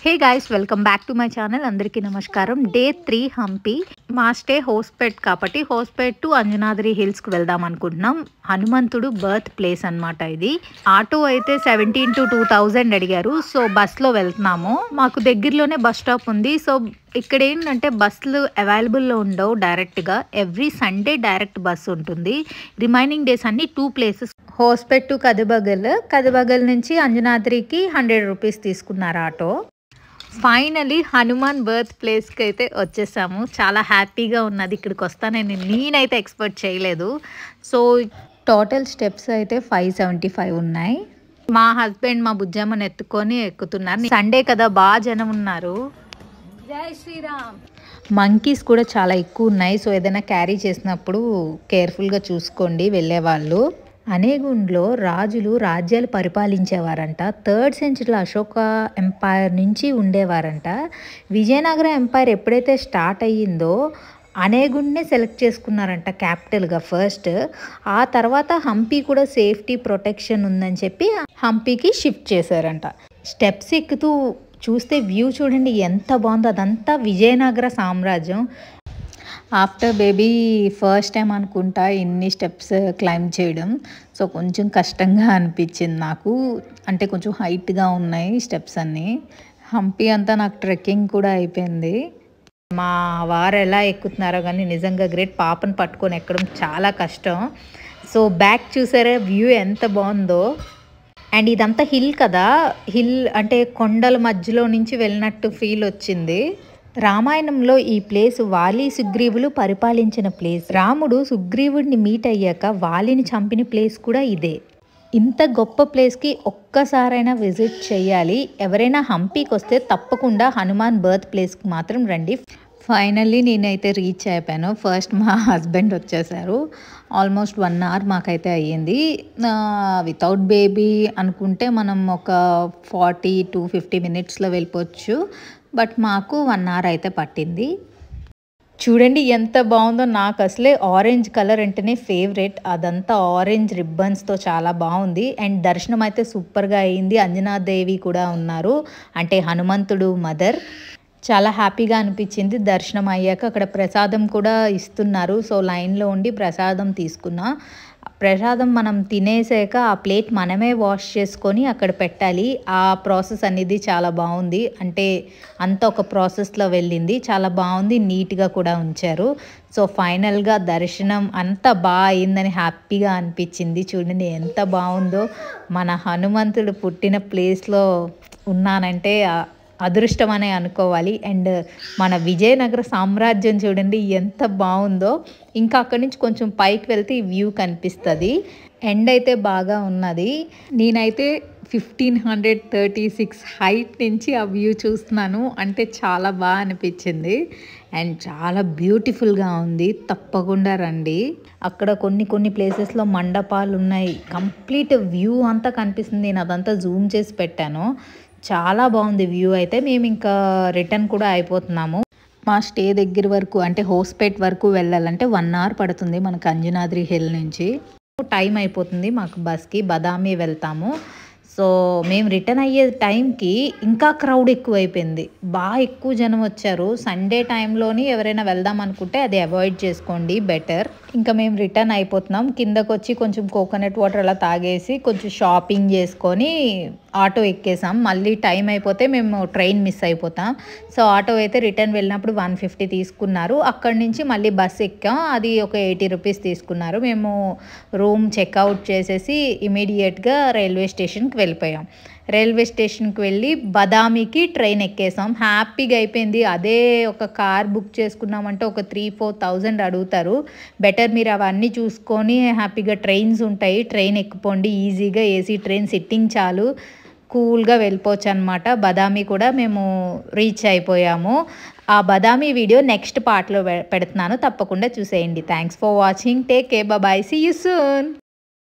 Hey guys, welcome back to my channel. అందరికీ నమస్కారం. Day 3 Hampi. మా స్టే హోస్పేట్ కాబట్టి హోస్పేట్ టు అంజనాద్రి హిల్స్కి వెళ్దాం అనుకుంటున్నాం. హనుమంతుడు బర్త్ ప్లేస్ అనమాట ఇది. ఆటో అయితే 17 to 2000 అడిగారు. సో బస్లో వెళ్తున్నాము. మాకు దగ్గరలోనే బస్ స్టాప్ ఉంది. సో ఇక్కడ ఏంటంటే బస్సులు అవైలబుల్లో ఉండవు డైరెక్ట్గా. ఎవ్రీ సండే డైరెక్ట్ బస్సు ఉంటుంది. రిమైనింగ్ డేస్ అన్ని 2 ప్లేసెస్. హోస్పేట్ టు కదిబగల్ నుంచి అంజనాద్రికి 100 రూపీస్ తీసుకున్నారు ఆటో. ఫైనలీ హనుమాన్ బర్త్ ప్లేస్కి అయితే వచ్చేసాము. చాలా హ్యాపీగా ఉన్నది. ఇక్కడికి వస్తానని నేనైతే ఎక్స్పెక్ట్ చేయలేదు. సో టోటల్ స్టెప్స్ అయితే 575 ఉన్నాయి. మా హస్బెండ్ మా బుజ్జమ్మని ఎత్తుకొని ఎక్కుతున్నారు. సండే కదా, బాగా జనం ఉన్నారు. జై శ్రీరామ్. మంకీస్ కూడా చాలా ఎక్కువ ఉన్నాయి. సో ఏదైనా క్యారీ చేసినప్పుడు కేర్ఫుల్గా చూసుకోండి వెళ్ళేవాళ్ళు. అనేగుండ్లో రాజులు రాజ్యాలు పరిపాలించేవారంట. 3rd సెంచరీలో అశోక ఎంపైర్ నుంచి ఉండేవారంట. విజయనగర ఎంపైర్ ఎప్పుడైతే స్టార్ట్ అయ్యిందో అనేగుండ్నే సెలెక్ట్ చేసుకున్నారంట క్యాపిటల్గా ఫస్ట్. ఆ తర్వాత హంపి కూడా సేఫ్టీ ప్రొటెక్షన్ ఉందని చెప్పి హంపికి షిఫ్ట్ చేశారంట. స్టెప్స్ ఎక్కుతూ చూస్తే వ్యూ చూడండి ఎంత బాగుందో. అదంతా విజయనగర సామ్రాజ్యం. ఆఫ్టర్ బేబీ ఫస్ట్ టైం అనుకుంటా ఇన్ని స్టెప్స్ క్లైంబ్ చేయడం. సో కొంచెం కష్టంగా అనిపించింది నాకు. అంటే కొంచెం హైట్గా ఉన్నాయి స్టెప్స్ అన్నీ. హంపి అంతా నాకు ట్రెక్కింగ్ కూడా అయిపోయింది. మా వారు ఎలా ఎక్కుతున్నారో కానీ నిజంగా గ్రేట్. పాపను పట్టుకొని ఎక్కడం చాలా కష్టం. సో బ్యాక్ చూసారా వ్యూ ఎంత బాగుందో. అండ్ ఇదంతా హిల్ కదా, హిల్ అంటే కొండల మధ్యలో నుంచి వెళ్ళినట్టు ఫీల్ వచ్చింది. రామాయణంలో ఈ ప్లేస్ వాలి సుగ్రీవులు పరిపాలించిన ప్లేస్. రాముడు సుగ్రీవుడిని మీట్ అయ్యాక వాలిని చంపిన ప్లేస్ కూడా ఇదే. ఇంత గొప్ప ప్లేస్కి ఒక్కసారైనా విజిట్ చేయాలి. ఎవరైనా హంపీకి వస్తే తప్పకుండా హనుమాన్ బర్త్ ప్లేస్కి మాత్రం రండి. ఫైనల్లీ నేనైతే రీచ్ అయిపోయాను. ఫస్ట్ మా హస్బెండ్ వచ్చేసారు. ఆల్మోస్ట్ 1 hour మాకైతే అయ్యింది. వితౌట్ బేబీ అనుకుంటే మనం ఒక 40 to 50 minutesలో వెళ్ళిపోవచ్చు. బట్ మాకు 1 hour అయితే పట్టింది. చూడండి ఎంత బాగుందో. నాకు అసలే ఆరెంజ్ కలర్ అంటేనే ఫేవరెట్. అదంతా ఆరెంజ్ రిబ్బన్స్తో చాలా బాగుంది. అండ్ దర్శనం అయితే సూపర్గా అయింది. అంజనాదేవి కూడా ఉన్నారు, అంటే హనుమంతుడు మదర్. చాలా హ్యాపీగా అనిపించింది. దర్శనం అయ్యాక అక్కడ ప్రసాదం కూడా ఇస్తున్నారు. సో లైన్లో ఉండి ప్రసాదం తీసుకున్నా. ప్రసాదం మనం తినేసాక ఆ ప్లేట్ మనమే వాష్ చేసుకొని అక్కడ పెట్టాలి. ఆ ప్రాసెస్ అనేది చాలా బాగుంది. అంటే అంత ఒక ప్రాసెస్లో వెళ్ళింది. చాలా బాగుంది. నీట్గా కూడా ఉంచారు. సో ఫైనల్గా దర్శనం అంతా బాగా అయిందని హ్యాపీగా అనిపించింది. చూడండి ఎంత బాగుందో. మన హనుమంతుడు పుట్టిన ప్లేస్లో ఉన్నానంటే అదృష్టం అనే అనుకోవాలి. అండ్ మన విజయనగర సామ్రాజ్యం చూడండి ఎంత బాగుందో. ఇంకా అక్కడి నుంచి కొంచెం పైకి వెళ్తే ఈ వ్యూ కనిపిస్తుంది. ఎండ్ అయితే బాగా ఉన్నది. నేనైతే 1536 హైట్ నుంచి ఆ వ్యూ చూస్తున్నాను. అంటే చాలా బాగా అనిపించింది. అండ్ చాలా బ్యూటిఫుల్గా ఉంది. తప్పకుండా రండి. అక్కడ కొన్ని ప్లేసెస్లో మండపాలు ఉన్నాయి. కంప్లీట్ వ్యూ అంతా కనిపిస్తుంది. నేను అదంతా జూమ్ చేసి పెట్టాను. చాలా బాగుంది వ్యూ అయితే. మేము ఇంకా రిటర్న్ కూడా అయిపోతున్నాము. మా స్టే దగ్గర వరకు అంటే హోస్పేట్ వరకు వెళ్ళాలంటే 1 hour పడుతుంది మనకు అంజనాద్రి హిల్ నుంచి. టైం అయిపోతుంది మాకు బస్కి. బదామి వెళ్తాము. సో మేము రిటర్న్ అయ్యే టైంకి ఇంకా క్రౌడ్ ఎక్కువైపోయింది. బాగా ఎక్కువ జనం వచ్చారు. సండే టైంలోని ఎవరైనా వెళ్దాం అనుకుంటే అది అవాయిడ్ చేసుకోండి బెటర్. ఇంకా మేము రిటర్న్ అయిపోతున్నాం. కిందకు వచ్చి కొంచెం కోకోనట్ వాటర్ అలా తాగేసి కొంచెం షాపింగ్ చేసుకొని ఆటో ఎక్కేసాం. మళ్ళీ టైం అయిపోతే మేము ట్రైన్ మిస్ అయిపోతాం. సో ఆటో అయితే రిటర్న్ వెళ్ళినప్పుడు 150 తీసుకున్నారు. అక్కడి నుంచి మళ్ళీ బస్ ఎక్కాం. అది ఒక 80 రూపీస్ తీసుకున్నారు. మేము రూమ్ చెక్అవుట్ చేసేసి ఇమీడియట్గా రైల్వే స్టేషన్కి వెళ్ళిపోయాం. రైల్వే స్టేషన్కి వెళ్ళి బదామికి ట్రైన్ ఎక్కేసాం. హ్యాపీగా అయిపోయింది. అదే ఒక కార్ బుక్ చేసుకున్నామంటే ఒక 3-4 thousand అడుగుతారు. బెటర్ మీరు అవన్నీ చూసుకొని హ్యాపీగా ట్రైన్స్ ఉంటాయి, ట్రైన్ ఎక్కిపోండి ఈజీగా. ఏసీ ట్రైన్ సిట్టింగ్ చాలు, కూల్గా వెళ్ళిపోవచ్చు అనమాట. బదామి కూడా మేము రీచ్ అయిపోయాము. ఆ బదామి వీడియో నెక్స్ట్ పార్ట్లో పెడుతున్నాను, తప్పకుండా చూసేయండి. Thanks for watching. Take care, bye, see you soon.